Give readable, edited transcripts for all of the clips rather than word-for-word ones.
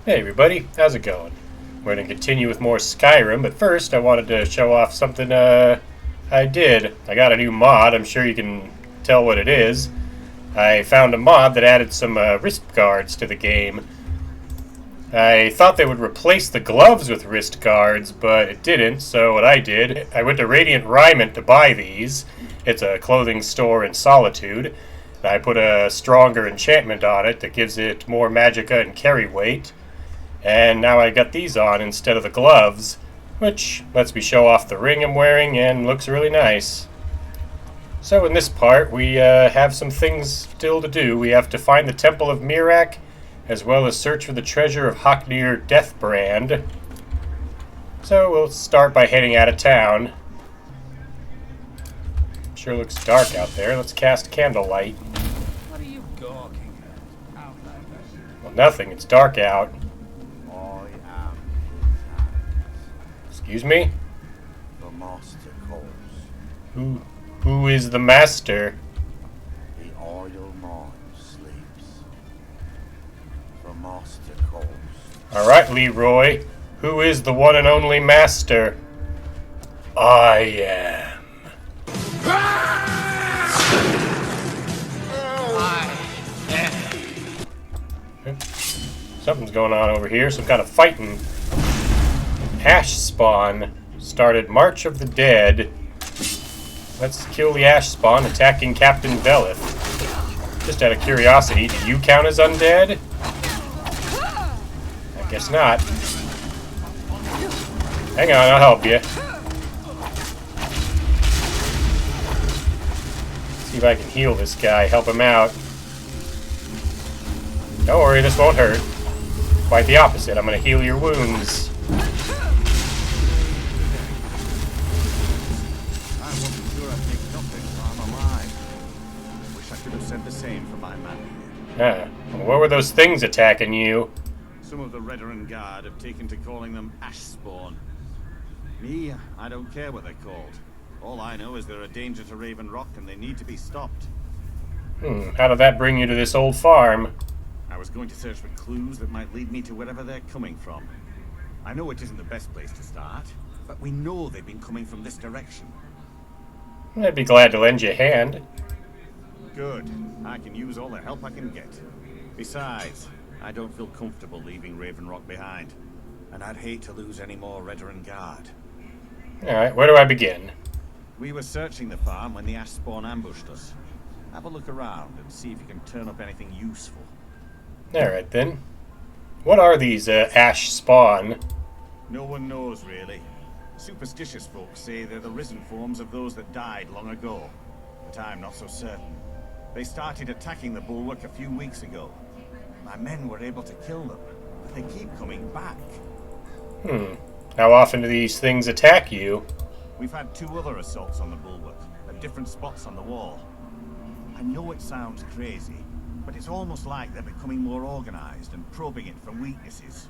Hey everybody, how's it going? We're going to continue with more Skyrim, but first I wanted to show off something I did. I got a new mod, I'm sure you can tell what it is. I found a mod that added some wrist guards to the game. I thought they would replace the gloves with wrist guards, but it didn't, so what I did, I went to Radiant Raiment to buy these. It's a clothing store in Solitude. I put a stronger enchantment on it that gives it more magicka and carry weight. And now I got these on instead of the gloves, which lets me show off the ring I'm wearing and looks really nice. So in this part, we have some things still to do. We have to find the Temple of Miraak, as well as search for the treasure of Haknir Deathbrand. So we'll start by heading out of town. Sure looks dark out there. Let's cast candlelight. What are you gawking at? Well, nothing. It's dark out. Excuse me? The master calls. Who is the master? The idle mind sleeps. The master calls. Alright, Leroy. Who is the one and only master? I am. Something's going on over here. Some kind of fighting. Ash spawn started March of the Dead. Let's kill the Ash spawn attacking Captain Veleth. Just out of curiosity, do you count as undead? I guess not. Hang on, I'll help you. See if I can heal this guy, help him out. Don't worry, this won't hurt. Quite the opposite, I'm going to heal your wounds. Said the same for my man Well, what were those things attacking you? Some of the Redoran Guard have taken to calling them Ash Spawn. Me, I don't care what they're called. All I know is they're a danger to Raven Rock and they need to be stopped. How did that bring you to this old farm? I was going to search for clues that might lead me to wherever they're coming from. I know it isn't the best place to start, but we know they've been coming from this direction. I'd be glad to lend you a hand. Good. I can use all the help I can get. Besides, I don't feel comfortable leaving Raven Rock behind. And I'd hate to lose any more Redoran Guard. Alright, where do I begin? We were searching the farm when the Ash Spawn ambushed us. Have a look around and see if you can turn up anything useful. Alright then. What are these Ash Spawn? No one knows, really. Superstitious folks say they're the risen forms of those that died long ago. But I'm not so certain. They started attacking the bulwark a few weeks ago. My men were able to kill them, but they keep coming back. How often do these things attack you? We've had 2 other assaults on the bulwark, at different spots on the wall. I know it sounds crazy, but it's almost like they're becoming more organized and probing it for weaknesses.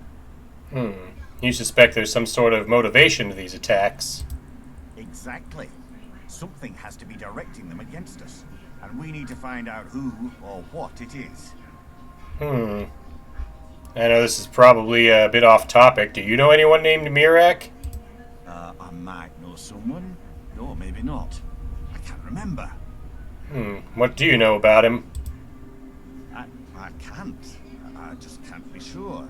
You suspect there's some sort of motivation to these attacks. Exactly. Something has to be directing them against us. And we need to find out who or what it is. I know this is probably a bit off topic. Do you know anyone named Miraak? I might know someone. No, maybe not. I can't remember. What do you know about him? I can't. I just can't be sure.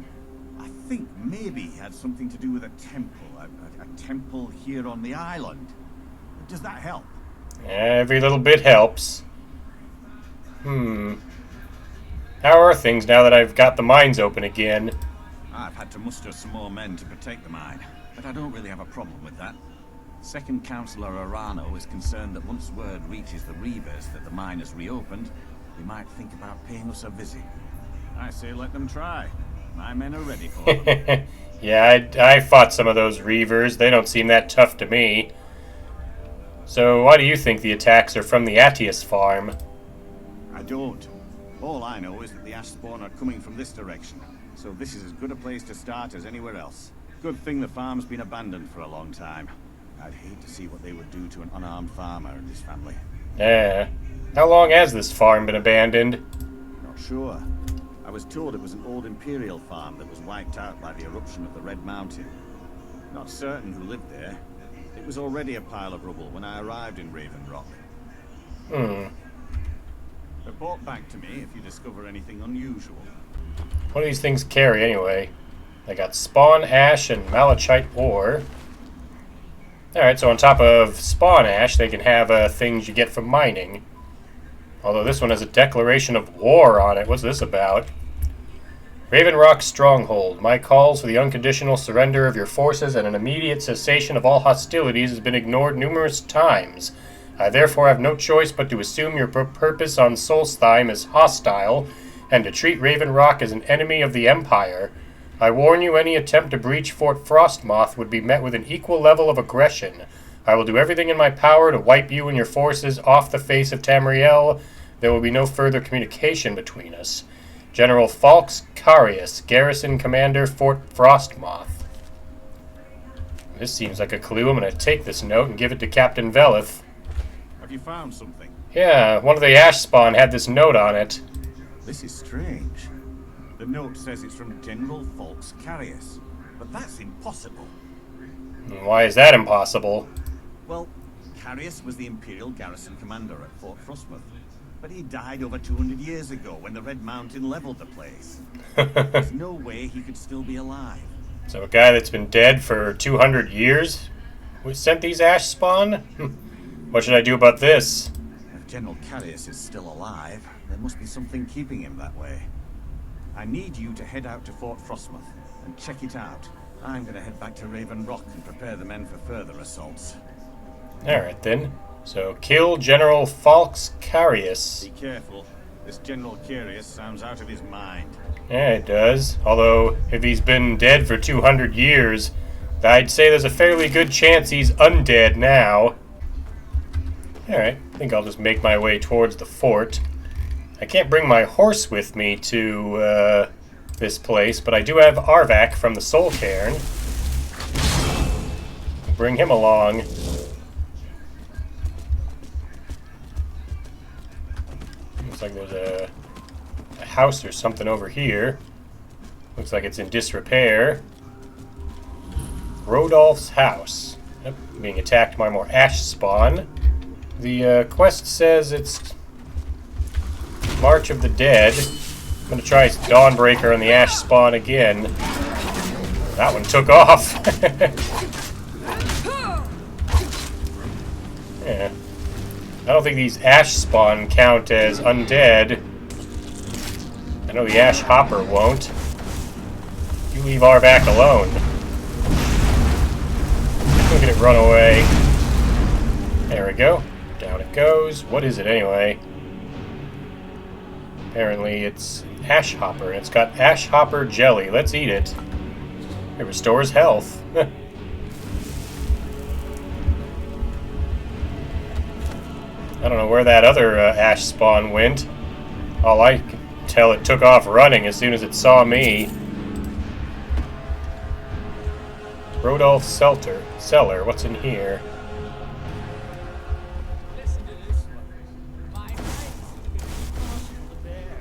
I think maybe he had something to do with a temple. A temple here on the island. Does that help? Every little bit helps. How are things now that I've got the mines open again? I've had to muster some more men to protect the mine, but I don't really have a problem with that. Second Councilor Arano is concerned that once word reaches the Reavers that the mine is reopened, they might think about paying us a visit. I say let them try. My men are ready for them. Yeah, I fought some of those Reavers. They don't seem that tough to me. So why do you think the attacks are from the Atius farm? I don't. All I know is that the Ash Spawn are coming from this direction, so this is as good a place to start as anywhere else. Good thing the farm's been abandoned for a long time. I'd hate to see what they would do to an unarmed farmer and his family. Yeah. How long has this farm been abandoned? Not sure. I was told it was an old Imperial farm that was wiped out by the eruption of the Red Mountain. Not certain who lived there. It was already a pile of rubble when I arrived in Raven Rock. Report back to me if you discover anything unusual. What do these things carry anyway? They got spawn ash and malachite ore. Alright, so on top of spawn ash, they can have things you get from mining. Although this one has a declaration of war on it. What's this about? Raven Rock Stronghold. My calls for the unconditional surrender of your forces and an immediate cessation of all hostilities has been ignored numerous times. I therefore have no choice but to assume your purpose on Solstheim is hostile, and to treat Raven Rock as an enemy of the Empire. I warn you, any attempt to breach Fort Frostmoth would be met with an equal level of aggression. I will do everything in my power to wipe you and your forces off the face of Tamriel. There will be no further communication between us. General Falx Carius, Garrison Commander, Fort Frostmoth. This seems like a clue. I'm going to take this note and give it to Captain Veleth. Have you found something? Yeah, one of the ash spawn had this note on it. This is strange. The note says it's from General Falx Carius, but that's impossible. Why is that impossible? Well, Carius was the Imperial garrison commander at Fort Frostmoth, but he died over 200 years ago when the Red Mountain leveled the place. There's no way he could still be alive. So a guy that's been dead for 200 years who sent these ash spawn? What should I do about this? If General Carius is still alive, there must be something keeping him that way. I need you to head out to Fort Frostmoth and check it out. I'm going to head back to Raven Rock and prepare the men for further assaults. Alright then. So kill General Falx Carius. Be careful. This General Carius sounds out of his mind. Yeah, it does. Although, if he's been dead for 200 years, I'd say there's a fairly good chance he's undead now. Alright, I think I'll just make my way towards the fort. I can't bring my horse with me to this place, but I do have Arvak from the Soul Cairn. Bring him along. Looks like there's a house or something over here. Looks like it's in disrepair. Rodolph's house. Yep, being attacked by more ash spawn. The quest says it's March of the Dead. I'm gonna try Dawnbreaker on the ash spawn again. That one took off. Yeah. I don't think these ash spawn count as undead. I know the ash hopper won't. You leave Arvak alone. Look at it run away. There we go. Down it goes. What is it anyway? Apparently it's ash hopper, and it's got ash hopper jelly. Let's eat it. It restores health. I don't know where that other ash spawn went. All I can tell, it took off running as soon as it saw me. Rodolph Cellar, what's in here? Listen to this one. My knights have been crossed the bear.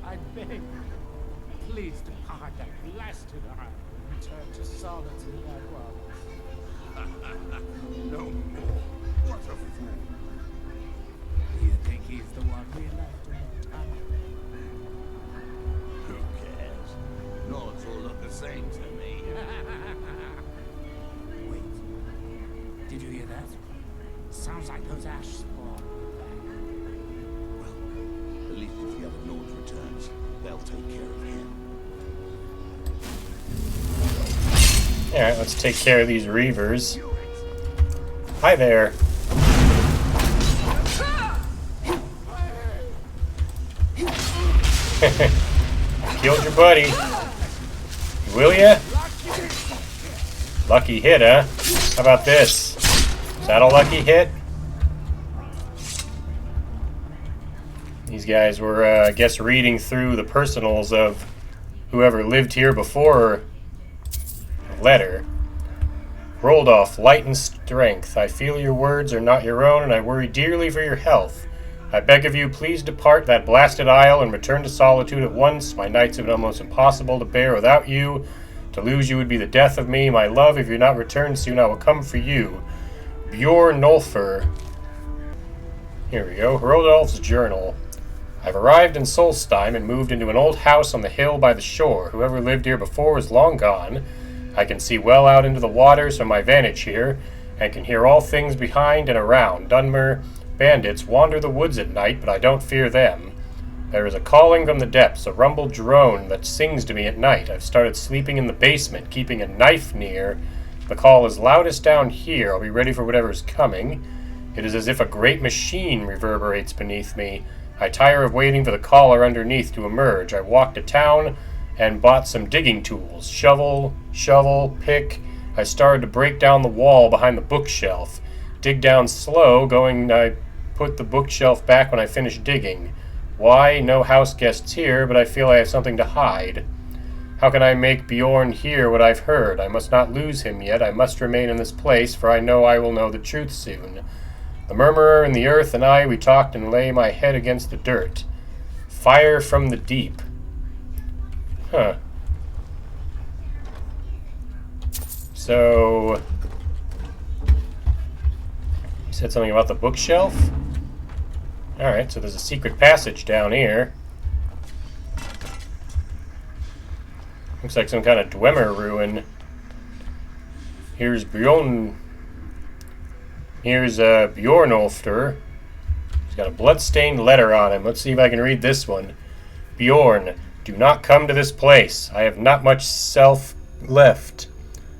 I beg you, please depart that blasted island and return to solitude at once. No more. What a fool. Do you think he's the one we left in the tunnel? Who cares? Lords all look the same to me. Wait. Did you hear that? Sounds like those ash spawn are back. Well, at least if the other Lord returns, they'll take care of him. Alright, let's take care of these reavers. Hi there. Killed your buddy. Will ya? Lucky hit, huh? How about this? Is that a lucky hit? These guys were, I guess, reading through the personals of whoever lived here before the letter. Rolled off, light and strength. I feel your words are not your own, and I worry dearly for your health. I beg of you, please depart that blasted isle and return to solitude at once. My nights have been almost impossible to bear without you. To lose you would be the death of me. My love, if you're not returned soon, I will come for you. Bjorn Nolfer. Here we go. Rodolf's journal. I've arrived in Solstheim and moved into an old house on the hill by the shore. Whoever lived here before is long gone. I can see well out into the waters from my vantage here, and can hear all things behind and around. Dunmer bandits wander the woods at night, but I don't fear them. There is a calling from the depths, a rumbled drone that sings to me at night. I've started sleeping in the basement, keeping a knife near. The call is loudest down here. I'll be ready for whatever's coming. It is as if a great machine reverberates beneath me. I tire of waiting for the caller underneath to emerge. I walked to town and bought some digging tools. Shovel, pick. I started to break down the wall behind the bookshelf. Dig down slow, I put the bookshelf back when I finished digging. Why? No house guests here, but I feel I have something to hide. How can I make Bjorn hear what I've heard? I must not lose him yet. I must remain in this place, for I know I will know the truth soon. The murmurer in the earth and I, we talked and lay my head against the dirt. Fire from the deep. Huh. So, you said something about the bookshelf? Alright, so there's a secret passage down here. Looks like some kind of Dwemer ruin. Here's Bjornolfr. He's got a blood-stained letter on him. Let's see if I can read this one. Bjorn, do not come to this place. I have not much self left.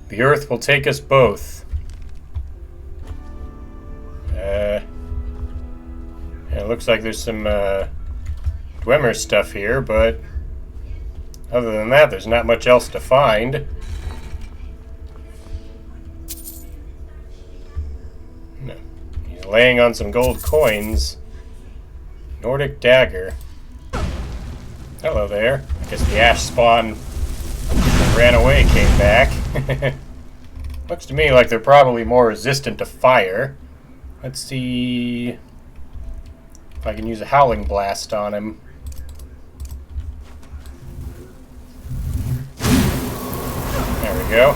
The earth will take us both. It looks like there's some Dwemer stuff here, but other than that, there's not much else to find. No. He's laying on some gold coins. Nordic dagger. Hello there. I guess the ash spawn that ran away came back. Looks to me like they're probably more resistant to fire. Let's see if I can use a howling blast on him. There we go.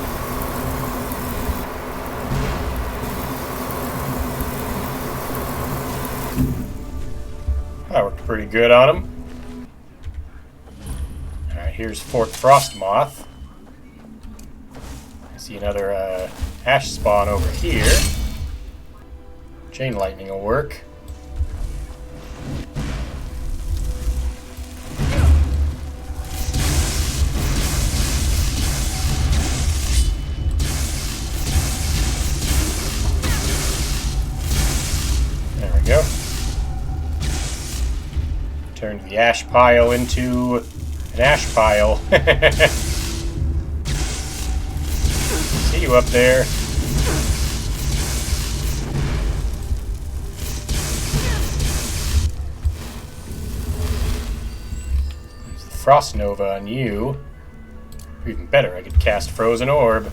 That worked pretty good on him. Alright, here's Fort Frostmoth. I see another ash spawn over here. Chain lightning will work. There we go. Turned the ash pile into an ash pile. See you up there. Use the Frost Nova on you. Or even better, I could cast Frozen Orb.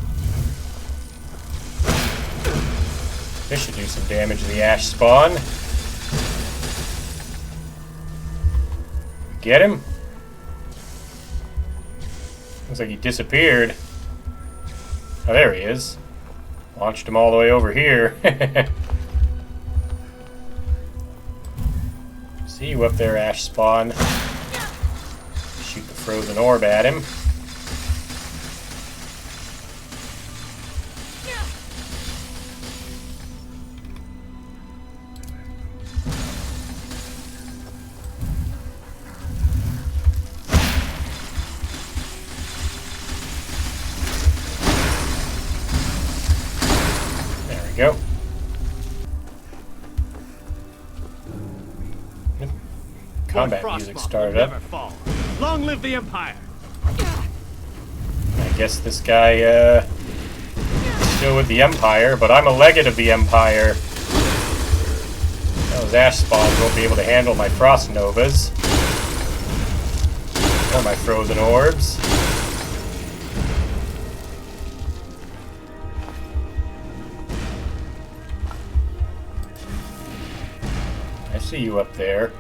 This should do some damage to the ash spawn. Get him? Looks like he disappeared. Oh, there he is. Launched him all the way over here. See you up there, ash spawn. Shoot the frozen orb at him. Go. Combat music started up. Long live the Empire! I guess this guy is still with the Empire, but I'm a legate of the Empire. Those ash spawns won't be able to handle my frost novas or my frozen orbs. see you up there.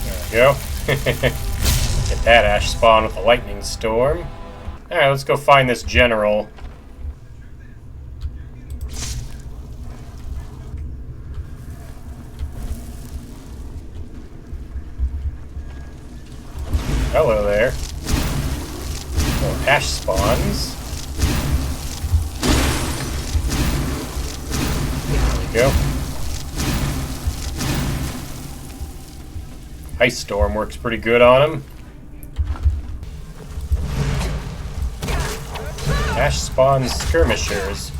There we go. Get that ash spawn with the lightning storm. Alright, let's go find this general. Hello there. More ash spawns. There we go. Ice storm works pretty good on him. Ash spawns skirmishers.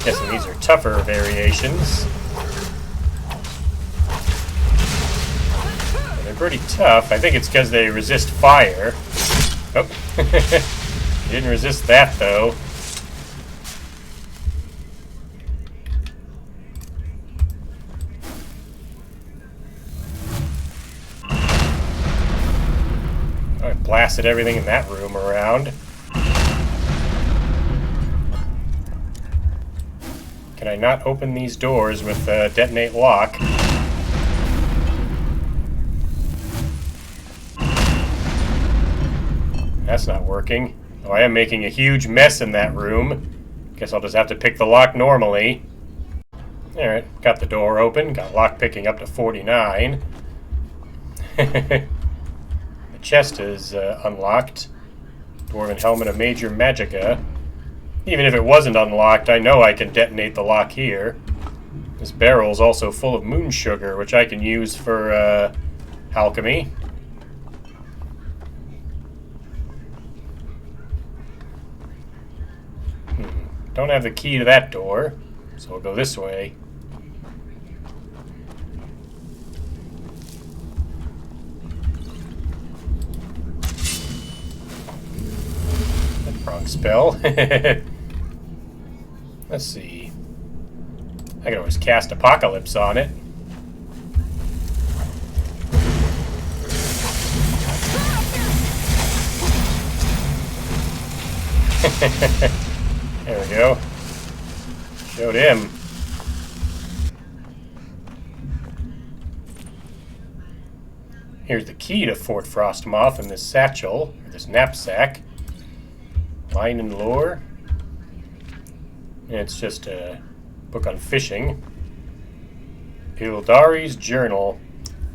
Guessing these are tougher variations. They're pretty tough. I think it's because they resist fire. Oh. Didn't resist that, though. I blasted everything in that room around. Can I not open these doors with the detonate lock? That's not working. Oh, I am making a huge mess in that room. Guess I'll just have to pick the lock normally. Alright, got the door open. Got lock picking up to 49. The chest is unlocked. Dwarven helmet of Major Magica. Even if it wasn't unlocked, I know I can detonate the lock here. This barrel is also full of moon sugar, which I can use for alchemy. Don't have the key to that door, so we'll go this way. Wrong spell. Let's see. I can always cast Apocalypse on it. There we go. Showed him. Here's the key to Fort Frostmoth in this satchel, or this knapsack. Line and lore. It's just a book on fishing. Ildari's journal.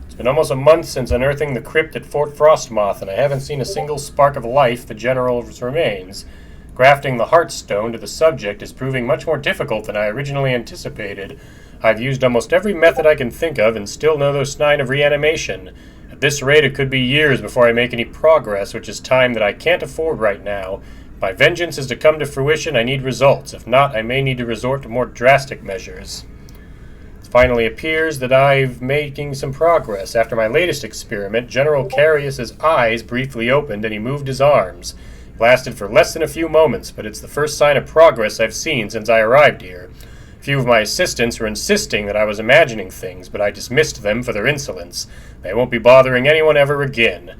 It's been almost a month since unearthing the crypt at Fort Frostmoth, and I haven't seen a single spark of life the general's remains. Grafting the Heartstone to the subject is proving much more difficult than I originally anticipated. I've used almost every method I can think of and still no sign of reanimation. At this rate, it could be years before I make any progress, which is time that I can't afford right now. If my vengeance is to come to fruition, I need results. If not, I may need to resort to more drastic measures. It finally appears that I'm making some progress. After my latest experiment, General Carius's eyes briefly opened and he moved his arms. It lasted for less than a few moments, but it's the first sign of progress I've seen since I arrived here. A few of my assistants were insisting that I was imagining things, but I dismissed them for their insolence. They won't be bothering anyone ever again.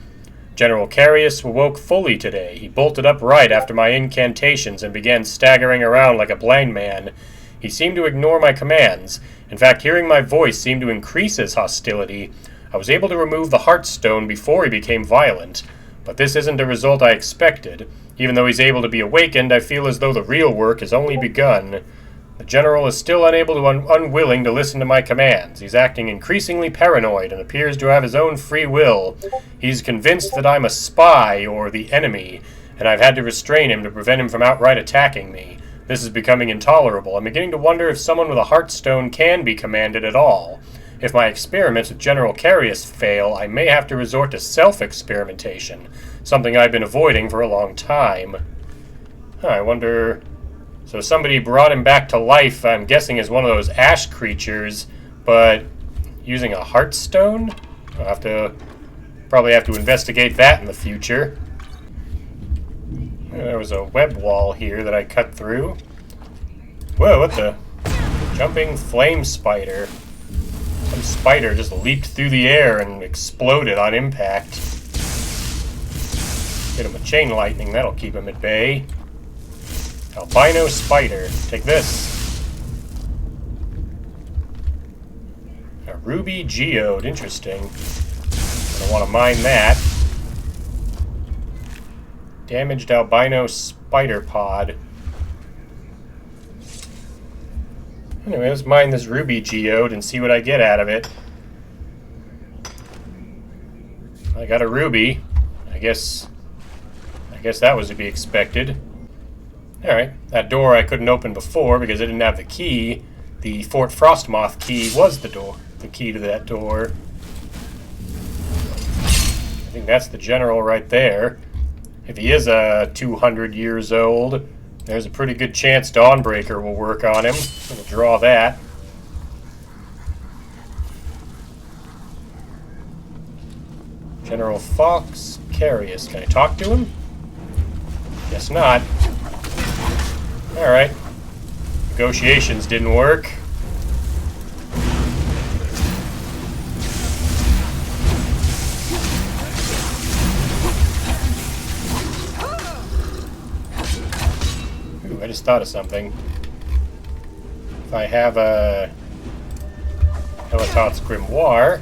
General Carius awoke fully today. He bolted upright after my incantations and began staggering around like a blind man. He seemed to ignore my commands. In fact, hearing my voice seemed to increase his hostility. I was able to remove the Heartstone before he became violent. But this isn't the result I expected. Even though he's able to be awakened, I feel as though the real work has only begun. The General is still unable to unwilling to listen to my commands. He's acting increasingly paranoid and appears to have his own free will. He's convinced that I'm a spy or the enemy, and I've had to restrain him to prevent him from outright attacking me. This is becoming intolerable. I'm beginning to wonder if someone with a Heartstone can be commanded at all. If my experiments with General Carius fail, I may have to resort to self-experimentation, something I've been avoiding for a long time. I wonder... So somebody brought him back to life, I'm guessing as one of those ash creatures, but using a Heartstone? I'll probably have to investigate that in the future. There was a web wall here that I cut through. Whoa, what the? Jumping flame spider. Some spider just leaped through the air and exploded on impact. Hit him with chain lightning, that'll keep him at bay. Albino spider, take this. A ruby geode, interesting. I want to mine that. Damaged albino spider pod. Anyway, let's mine this ruby geode and see what I get out of it. I got a ruby. I guess that was to be expected. Alright, that door I couldn't open before because I didn't have the key. The Fort Frostmoth key was the key to that door. I think that's the general right there. If he is 200 years old, there's a pretty good chance Dawnbreaker will work on him. We'll draw that. General Falx Carius. Can I talk to him? Guess not. Alright. Negotiations didn't work. Ooh, I just thought of something. If I have a Helatot's Grimoire.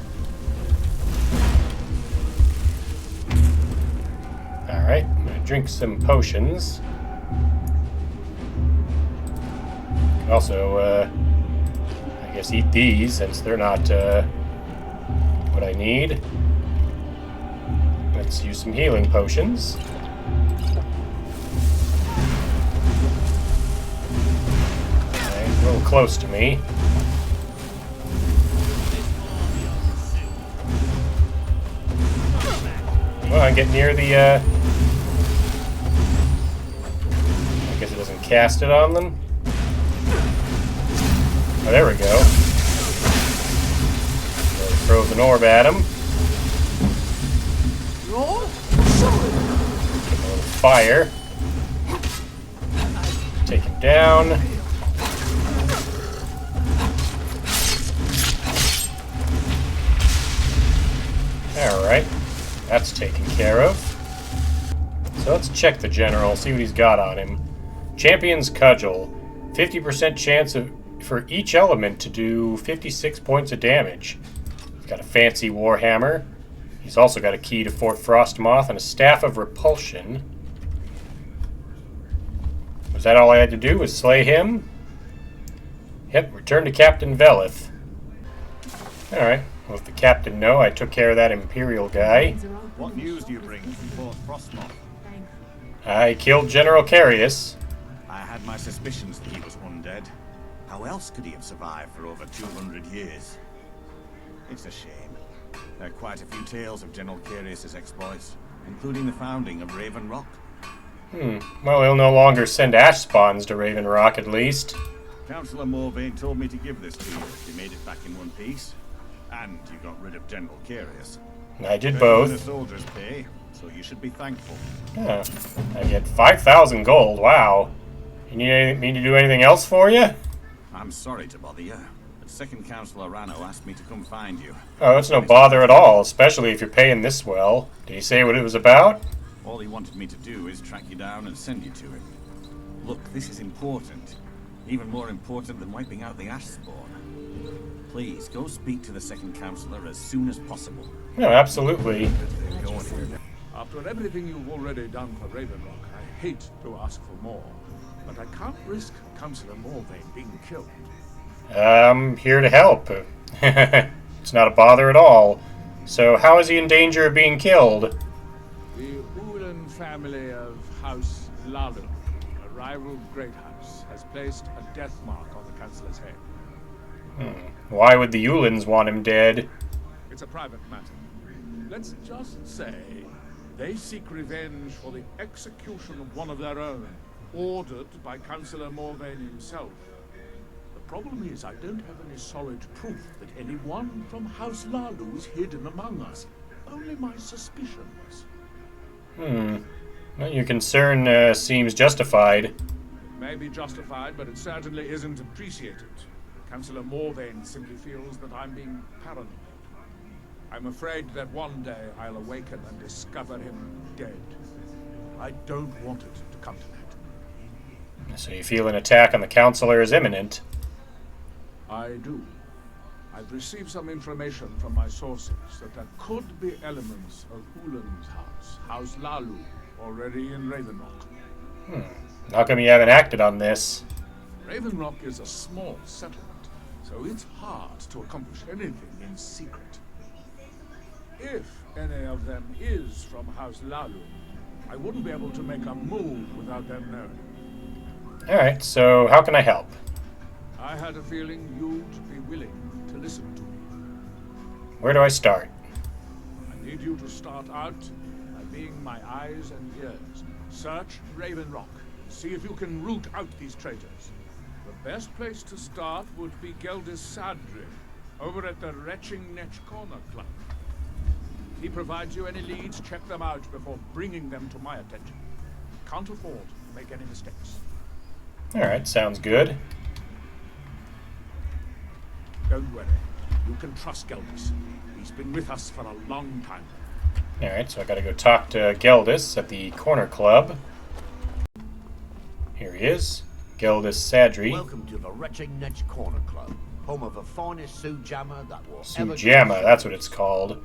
Alright, I'm gonna drink some potions. Can also, I guess eat these since they're not what I need. Let's use some healing potions. Okay, a little close to me. Well, I get near the, I guess it doesn't cast it on them. Oh, there we go. Throws an orb at him. Give him a little fire. Take him down. Alright. That's taken care of. So let's check the general, see what he's got on him. Champion's Cudgel. 50% chance for each element to do 56 points of damage. He's got a fancy warhammer. He's also got a key to Fort Frostmoth and a staff of repulsion. Was that all I had to do, was slay him? Yep, return to Captain Veleth. Alright, well, if the captain know, I took care of that Imperial guy. What news do you bring from Fort Frostmoth? I killed General Carius. I had my suspicions that he was undead. How else could he have survived for over 200 years? It's a shame. There are quite a few tales of General Carius' exploits, including the founding of Raven Rock. Well, he'll no longer send ash spawns to Raven Rock, at least. Councilor Morvayn told me to give this to you if you made it back in one piece. And you got rid of General Carius. I did Better than both. the soldiers pay, so you should be thankful. Yeah, I get 5,000 gold, wow. You need me to do anything else for you? I'm sorry to bother you, but Second Councilor Arano asked me to come find you. Oh, it's no bother at all, especially if you're paying this well. Did he say what it was about? All he wanted me to do is track you down and send you to him. Look, this is important. Even more important than wiping out the ash spawn. Please, go speak to the Second Councilor as soon as possible. No, absolutely. After everything you've already done for Raven Rock, I hate to ask for more, but I can't risk Councilor Morvayn being killed. I'm here to help. It's not a bother at all. So how is he in danger of being killed? The Ulan family of House Lleril, a rival great house, has placed a death mark on the Councilor's head. Why would the Ulans want him dead? It's a private matter. Let's just say they seek revenge for the execution of one of their own, ordered by Councilor Morvayn himself. The problem is I don't have any solid proof that anyone from House Lleril is hidden among us. Only my suspicions. Well, your concern seems justified. It may be justified, but it certainly isn't appreciated. Councilor Morvayn simply feels that I'm being paranoid. I'm afraid that one day I'll awaken and discover him dead. I don't want it to come to that. So you feel an attack on the Councilor is imminent? I do. I've received some information from my sources that there could be elements of Ulan's house, House Lalu, already in Ravenrock. How come you haven't acted on this? Ravenrock is a small settlement, so it's hard to accomplish anything in secret. If any of them is from House Lalu, I wouldn't be able to make a move without them knowing. Alright, so how can I help? I had a feeling you'd be willing to listen to me. Where do I start? I need you to start out by being my eyes and ears. Search Ravenrock. See if you can root out these traitors. The best place to start would be Geldis Sadri, over at the Retching Netch Corner Club. If he provides you any leads, check them out before bringing them to my attention. Can't afford to make any mistakes. Alright, sounds good. Don't worry. You can trust Geldis. He's been with us for a long time. Alright, so I gotta go talk to Geldis at the Corner Club. Here he is. Geldis Sadri. Welcome to the Retching Netch Corner Club, home of the finest Sujamma that will ever... Sujamma, that's what it's called.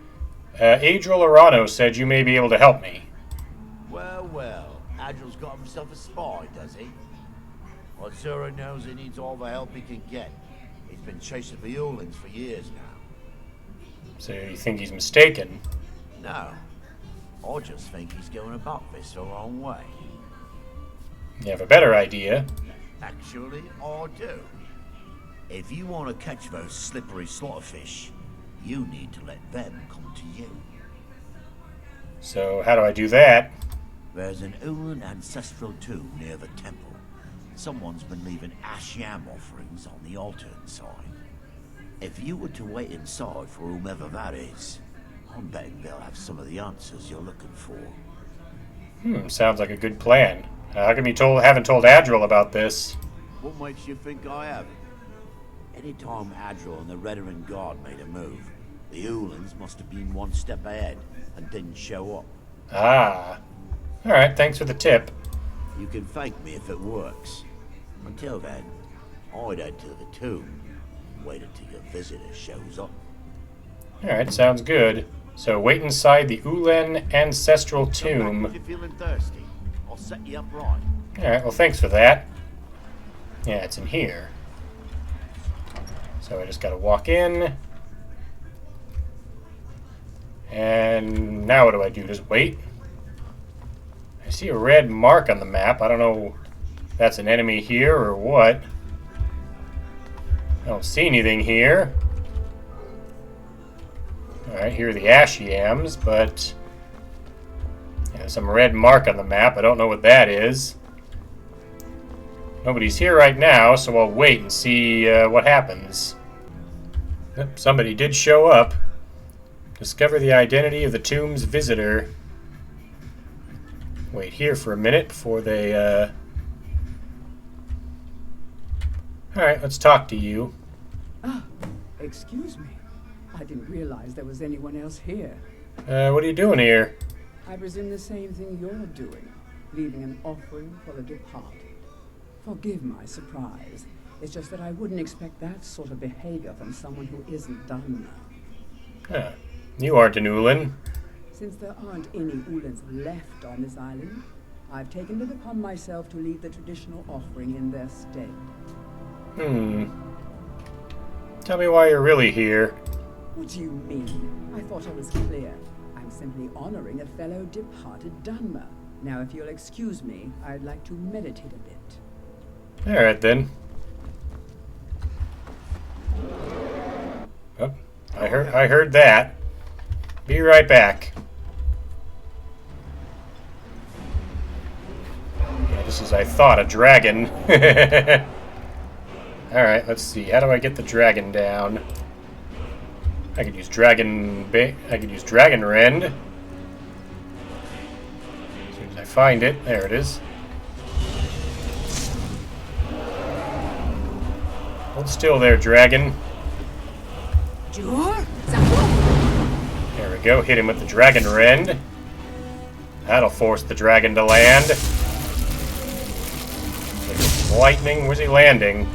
Adril Arano said you may be able to help me. Well, well, Adril's got himself a spy, does he? Well, Zura knows he needs all the help he can get. He's been chasing the Ulans for years now. So you think he's mistaken? No. I just think he's going about this the wrong way. You have a better idea. Actually, I do. If you want to catch those slippery slaughterfish, you need to let them come to you. So how do I do that? There's an Ulan ancestral tomb near the temple. Someone's been leaving ash yam offerings on the altar inside. If you were to wait inside for whomever that is, I'm betting they'll have some of the answers you're looking for. Sounds like a good plan. How come you haven't told Adril about this? What makes you think I haven't? Anytime Adril and the Redoran Guard made a move, the Ulans must have been one step ahead and didn't show up. Ah. Alright, thanks for the tip. You can thank me if it works. Until then, I'd head to the tomb. Wait until your visitor shows up. Alright, sounds good. So wait inside the Ulan ancestral Come back tomb. if you're feeling thirsty. I'll set you up right. Alright, well thanks for that. Yeah, it's in here. So I just gotta walk in. And now what do I do? Just wait? I see a red mark on the map. I don't know if that's an enemy here or what. I don't see anything here. Alright, here are the ash yams, but there's some red mark on the map. I don't know what that is. Nobody's here right now, so I'll wait and see what happens. Yep, somebody did show up. Discover the identity of the tomb's visitor. Wait here for a minute before they, Alright, let's talk to you. Ah, excuse me. I didn't realize there was anyone else here. What are you doing here? I presume the same thing you're doing, leaving an offering for the departed. Forgive my surprise. It's just that I wouldn't expect that sort of behavior from someone who isn't done now. Huh. You aren't an Ulan. Since there aren't any Ulans left on this island, I've taken it upon myself to lead the traditional offering in their stead. Tell me why you're really here. What do you mean? I thought I was clear. I'm simply honoring a fellow departed Dunmer. Now, if you'll excuse me, I'd like to meditate a bit. Alright then. Oh, I heard that. Be right back. Yeah, this is, I thought, a dragon. Alright, let's see. How do I get the dragon down? I could use dragon rend. As soon as I find it, there it is. Hold still there, dragon. There we go. Hit him with the dragon rend. That'll force the dragon to land. Lightning, where's he landing?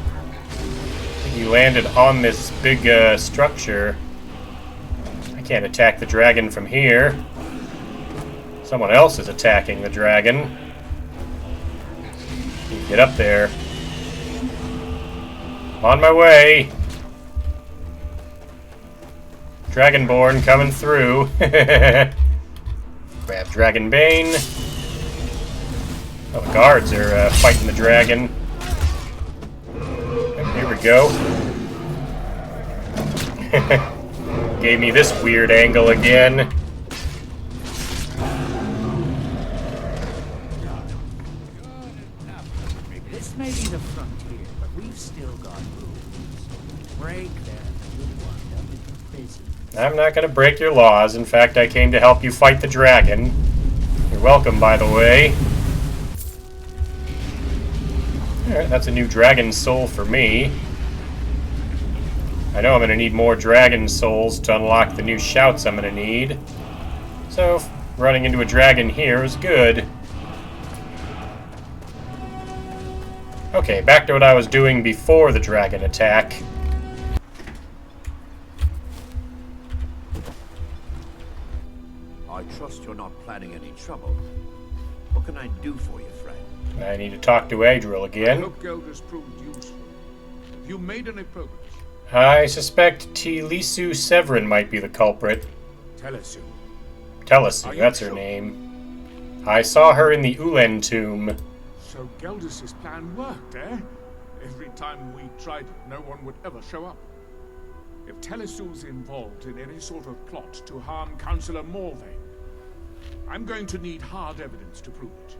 I think he landed on this big structure. I can't attack the dragon from here. Someone else is attacking the dragon. Get up there. On my way. Dragonborn coming through. Grab Dragon Bane. Oh, the guards are fighting the dragon. Here we go. Gave me this weird angle again. This may be the frontier, but we've still got rules. Break them, and you'll wind up in prison. I'm not going to break your laws. In fact, I came to help you fight the dragon. You're welcome, by the way. Alright, that's a new dragon soul for me. I know I'm going to need more dragon souls to unlock the new shouts I'm going to need. So, running into a dragon here is good. Okay, back to what I was doing before the dragon attack. I trust you're not planning any trouble. What can I do for you, friend? I need to talk to Adril I again. hope Geld has proved useful. Have you made any progress? I suspect Tilisu Severin might be the culprit. Telesu. Telesu, Are you that's her sure? name. I saw her in the Ulen tomb. So Geldus's plan worked, eh? Every time we tried it, no one would ever show up. If Telesu's involved in any sort of plot to harm Councilor Morvayn, I'm going to need hard evidence to prove it.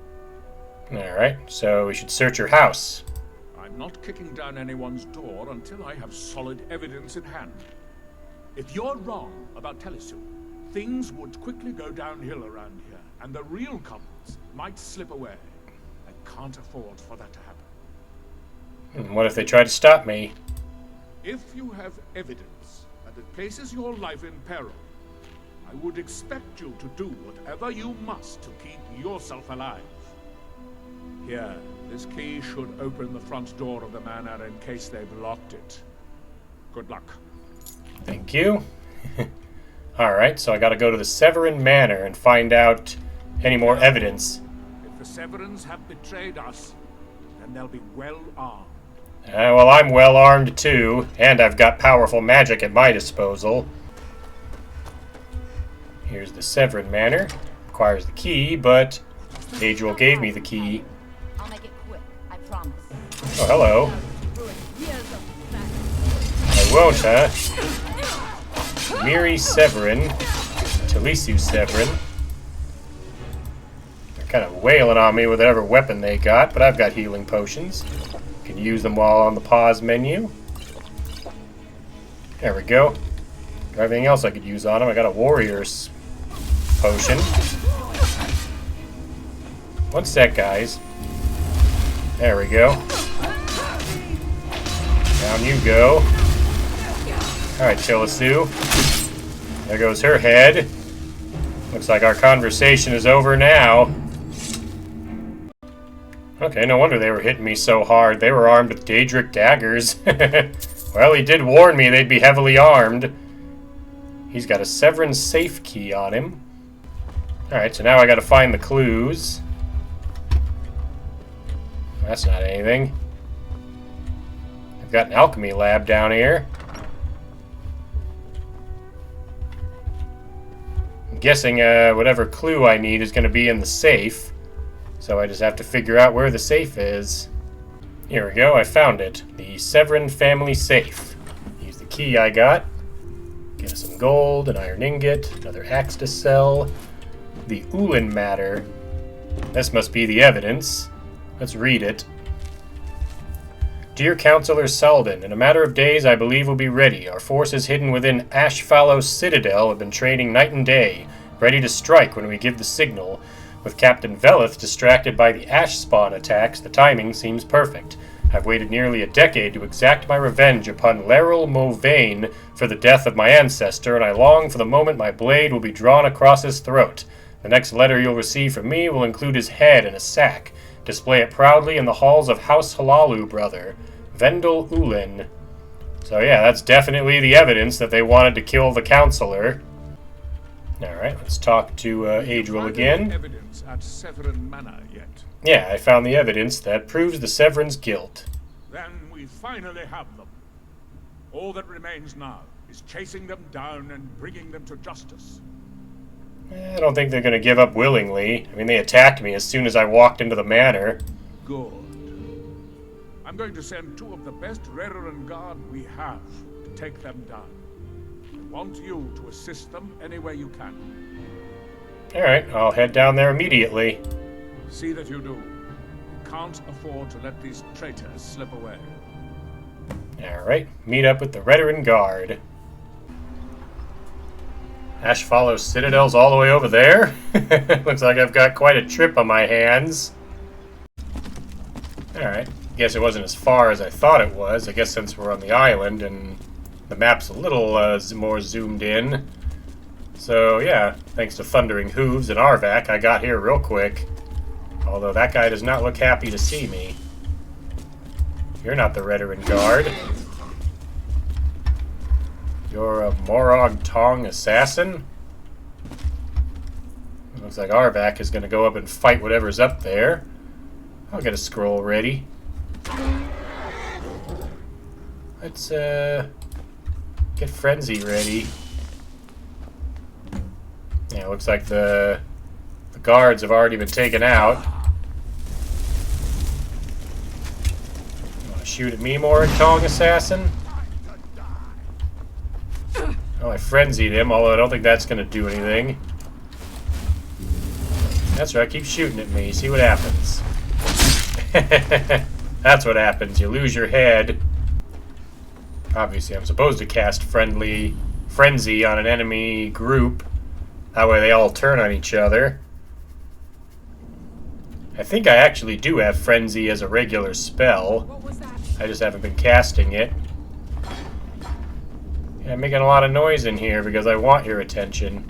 Alright, so we should search her house. I'm not kicking down anyone's door until I have solid evidence in hand. If you're wrong about Telesu, things would quickly go downhill around here, and the real culprits might slip away. I can't afford for that to happen. And what if they try to stop me? If you have evidence that it places your life in peril, I would expect you to do whatever you must to keep yourself alive. Here, this key should open the front door of the manor in case they've locked it. Good luck. Thank you. Alright, so I gotta go to the Severin Manor and find out any more evidence. If the Severins have betrayed us, then they'll be well armed. Well, I'm well armed too, and I've got powerful magic at my disposal. Here's the Severin Manor. Requires the key, but Adril gave me the key. I'll make it quick, I promise. Oh, hello. I won't, huh? Miri Severin. Talisu Severin. They're kind of wailing on me with whatever weapon they got, but I've got healing potions. Can use them while on the pause menu. There we go. Everything else I could use on him. I got a warrior's potion. One sec, guys. There we go. Down you go. Alright, Tilisu. There goes her head. Looks like our conversation is over now. Okay, no wonder they were hitting me so hard. They were armed with Daedric daggers. Well, he did warn me they'd be heavily armed. He's got a Severin safe key on him. Alright, so now I gotta find the clues. That's not anything. I've got an alchemy lab down here. I'm guessing whatever clue I need is going to be in the safe. So I just have to figure out where the safe is. Here we go, I found it. The Severin family safe. Use the key I got. Get us some gold, an iron ingot, another axe to sell. The Ulen matter. This must be the evidence. Let's read it. Dear Councilor Salden, in a matter of days I believe we'll be ready. Our forces hidden within Ashfallow Citadel have been training night and day, ready to strike when we give the signal. With Captain Veleth distracted by the Ash Spawn attacks, the timing seems perfect. I've waited nearly a decade to exact my revenge upon Lleril Morvayn for the death of my ancestor, and I long for the moment my blade will be drawn across his throat. The next letter you'll receive from me will include his head in a sack. Display it proudly in the halls of House Halalu, brother. Vendel Ulin. So yeah, that's definitely the evidence that they wanted to kill the Councilor. Alright, let's talk to Adril again. Evidence at Severin Manor yet? Yeah, I found the evidence that proves the Severin's guilt. Then we finally have them. All that remains now is chasing them down and bringing them to justice. I don't think they're going to give up willingly. I mean, they attacked me as soon as I walked into the manor. Good. I'm going to send 2 of the best Redoran Guard we have to take them down. I want you to assist them any way you can. Alright, I'll head down there immediately. See that you do. You can't afford to let these traitors slip away. Alright, meet up with the Redoran Guard. Ashfallow Citadel's all the way over there. Looks like I've got quite a trip on my hands. Alright, guess it wasn't as far as I thought it was. I guess since we're on the island and the map's a little more zoomed in. So yeah, thanks to Thundering Hooves and Arvak, I got here real quick. Although that guy does not look happy to see me. You're not the Redoran Guard. You're a Morag Tong assassin? Looks like Arvak is going to go up and fight whatever's up there. I'll get a scroll ready. Let's, get Frenzy ready. Yeah, looks like the guards have already been taken out. You want to shoot at me, Morag Tong assassin? Oh, I frenzied him, although I don't think that's going to do anything. That's right, keep shooting at me, see what happens. That's what happens, you lose your head. Obviously, I'm supposed to cast Frenzy on an enemy group. That way they all turn on each other. I think I actually do have Frenzy as a regular spell. I just haven't been casting it. Yeah, I'm making a lot of noise in here because I want your attention.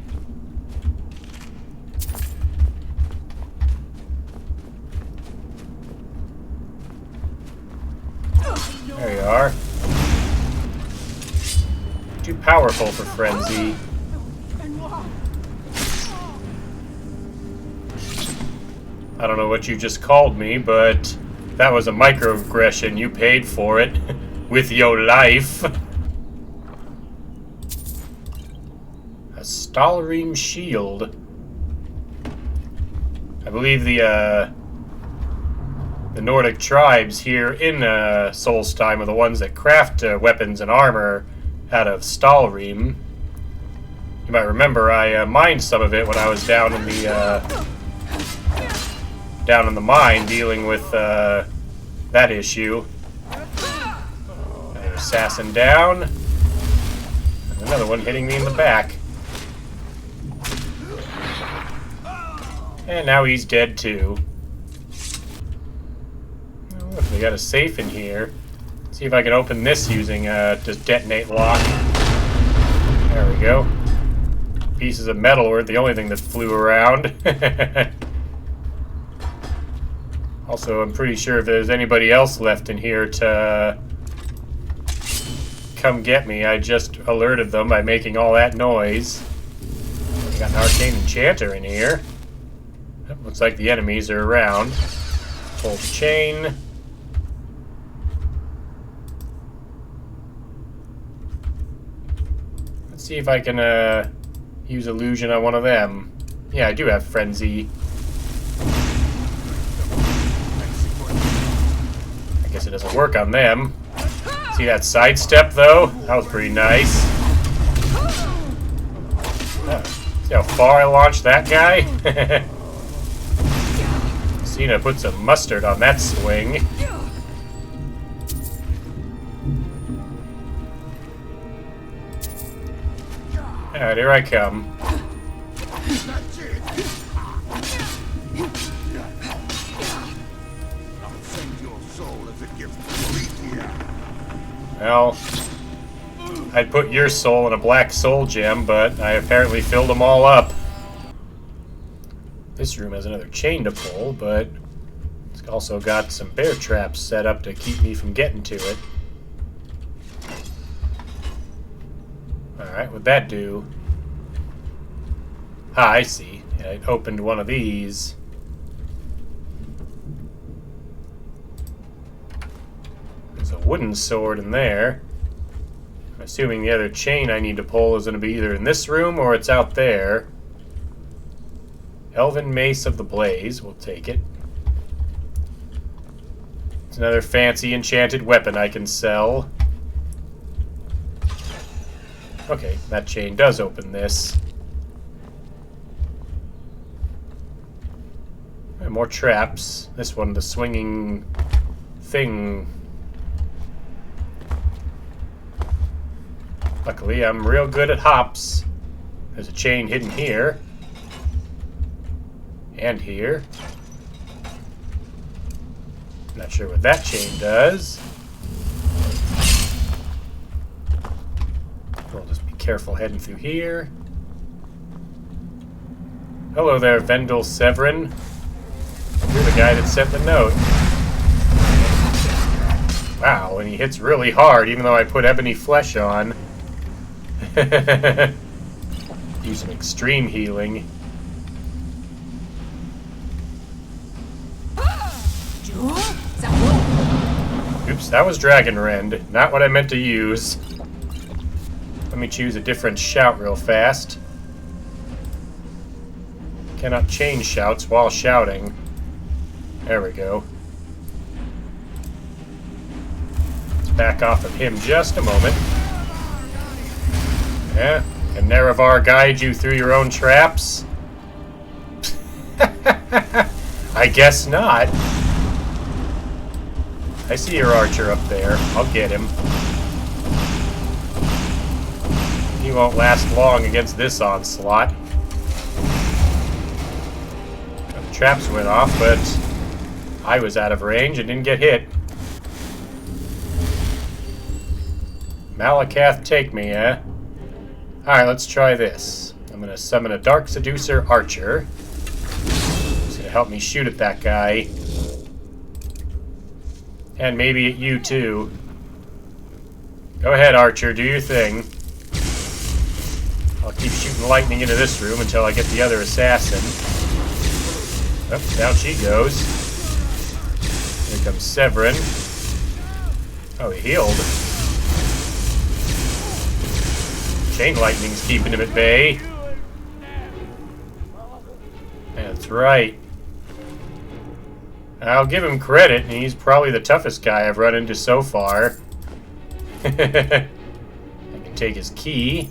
There you are. Too powerful for Frenzy. I don't know what you just called me, but that was a microaggression. You paid for it with your life. A Stalrim shield. I believe the Nordic tribes here in Solstheim are the ones that craft weapons and armor out of Stalrim. You might remember I mined some of it when I was down in the mine dealing with that issue. Another assassin down. And another one hitting me in the back. And now he's dead too. Oh, look, we got a safe in here. Let's see if I can open this using just detonate lock. There we go. Pieces of metal were the only thing that flew around. Also, I'm pretty sure if there's anybody else left in here to come get me, I just alerted them by making all that noise. I got an arcane enchanter in here. Looks like the enemies are around. Pull the chain. Let's see if I can use illusion on one of them. Yeah, I do have Frenzy. I guess it doesn't work on them. See that sidestep, though? That was pretty nice. Oh, see how far I launched that guy? Cousina put some mustard on that swing. Alright, here I come. I'll send your soul if it Well, I'd put your soul in a black soul gem, but I apparently filled them all up. This room has another chain to pull, but it's also got some bear traps set up to keep me from getting to it. Alright, what'd that do? Ah, I see. It opened one of these. There's a wooden sword in there. I'm assuming the other chain I need to pull is going to be either in this room or it's out there. Elven Mace of the Blaze. We'll take it. It's another fancy enchanted weapon I can sell. Okay, that chain does open this. And more traps. This one, the swinging thing. Luckily, I'm real good at hops. There's a chain hidden here. And here. Not sure what that chain does. We'll just be careful heading through here. Hello there, Vendel Severin. You're the guy that sent the note. Wow, and he hits really hard, even though I put ebony flesh on. Use some extreme healing. Oops, that was Dragon Rend. Not what I meant to use. Let me choose a different shout real fast. Cannot change shouts while shouting. There we go. Let's back off of him just a moment. Yeah, can Nerevar guide you through your own traps? I guess not. I see your archer up there. I'll get him. He won't last long against this onslaught. The traps went off, but I was out of range and didn't get hit. Malakath, take me, eh? Alright, let's try this. I'm going to summon a Dark Seducer Archer. He's going to help me shoot at that guy. And maybe at you, too. Go ahead, Archer. Do your thing. I'll keep shooting lightning into this room until I get the other assassin. Oh, down she goes. Here comes Severin. Oh, he healed. Chain lightning's keeping him at bay. That's right. I'll give him credit, and he's probably the toughest guy I've run into so far. I can take his key.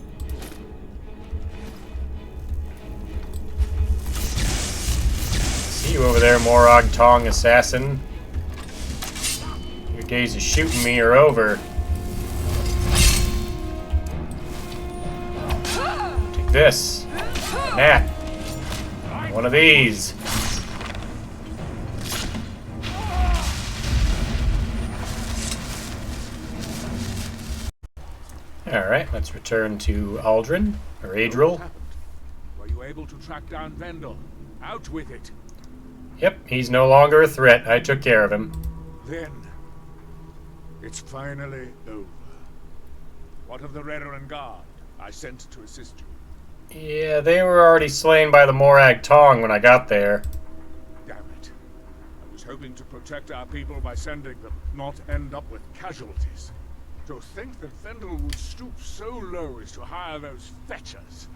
See you over there, Morag Tong assassin. Your days of shooting me are over. Take this. Nat. One of these. Alright, let's return to Aldrin, or Adril. Were you able to track down Vendel? Out with it. Yep, he's no longer a threat. I took care of him. Then, it's finally over. What of the Redoran Guard I sent to assist you? Yeah, they were already slain by the Morag Tong when I got there. Damn it. I was hoping to protect our people by sending them, not end up with casualties. To think that Vendel would stoop so low as to hire those fetchers.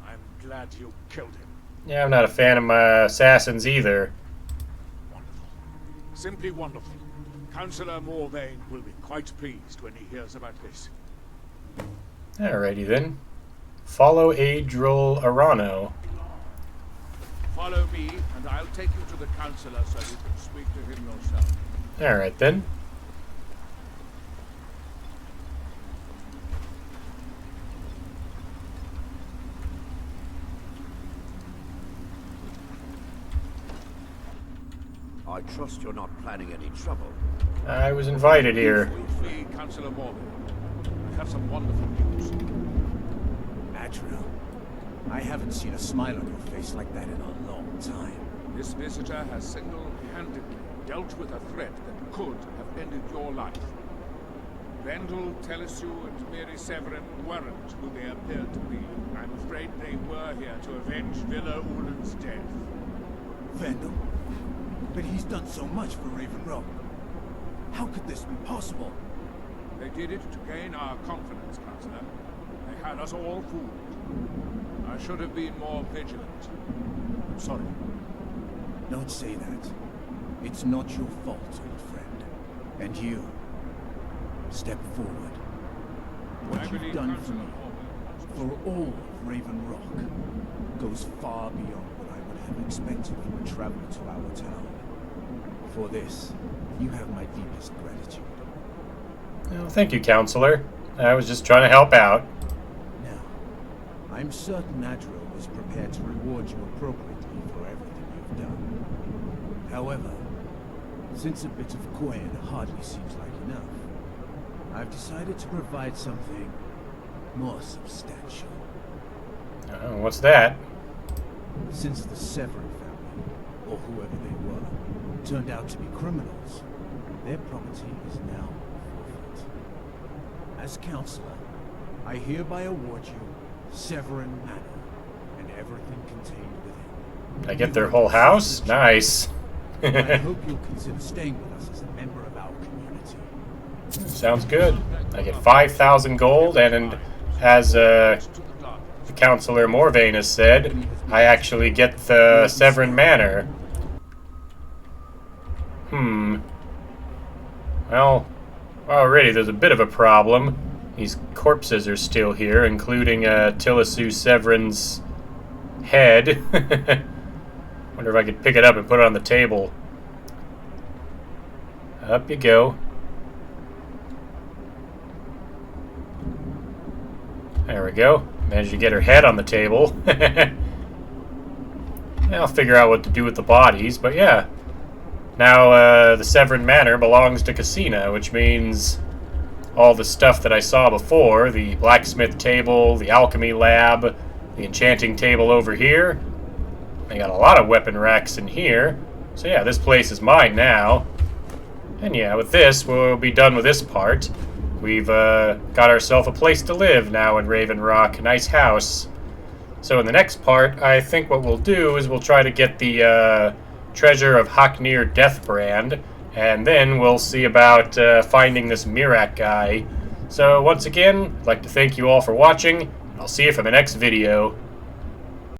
I'm glad you killed him. Yeah, I'm not a fan of my assassins either. Wonderful. Simply wonderful. Councilor Morvayn will be quite pleased when he hears about this. Alrighty then. Follow Adril Arano. Follow me, and I'll take you to the Councilor so you can speak to him yourself. Alright then. I trust you're not planning any trouble. I was invited here. Free Councilor Morvayn. I have some wonderful news. Adril, I haven't seen a smile on your face like that in a long time. This visitor has single-handedly dealt with a threat that could have ended your life. Vendel, Telesu, and Mary Severin weren't who they appeared to be. I'm afraid they were here to avenge Villa Ulan's death. Vendel? But he's done so much for Raven Rock. How could this be possible? They did it to gain our confidence, Counselor. They had us all fooled. I should have been more vigilant. I'm sorry. Don't say that. It's not your fault, old friend. And you, step forward. What you've done for me, for all of Raven Rock, goes far beyond what I would have expected from a traveler to our town. For this, you have my deepest gratitude. Well, thank you, Counselor. I was just trying to help out. Now, I'm certain Adril was prepared to reward you appropriately for everything you've done. However, since a bit of coin hardly seems like enough, I've decided to provide something more substantial. Oh, what's that? Since the Severin family, or whoever they were, turned out to be criminals, their property is now forfeit. As Counselor, I hereby award you Severin Manor and everything contained within. I get their whole house? Nice. I hope you'll consider staying with us as a member of our community. Sounds good. I get 5,000 gold, and as Councilor Morvayn has said, I actually get the Severin Manor. Well, already there's a bit of a problem. These corpses are still here, including Tilisu Severin's head. Wonder if I could pick it up and put it on the table. Up you go. There we go. Managed to get her head on the table. I'll figure out what to do with the bodies, but yeah. Now, the Severin Manor belongs to Cousina, which means all the stuff that I saw before, the blacksmith table, the alchemy lab, the enchanting table over here. I got a lot of weapon racks in here. So yeah, this place is mine now. And yeah, with this, we'll be done with this part. We've got ourselves a place to live now in Raven Rock. A nice house. So in the next part, I think what we'll do is we'll try to get the treasure of Haknir Deathbrand, and then we'll see about finding this Mirak guy. So once again, I'd like to thank you all for watching. I'll see you for the next video.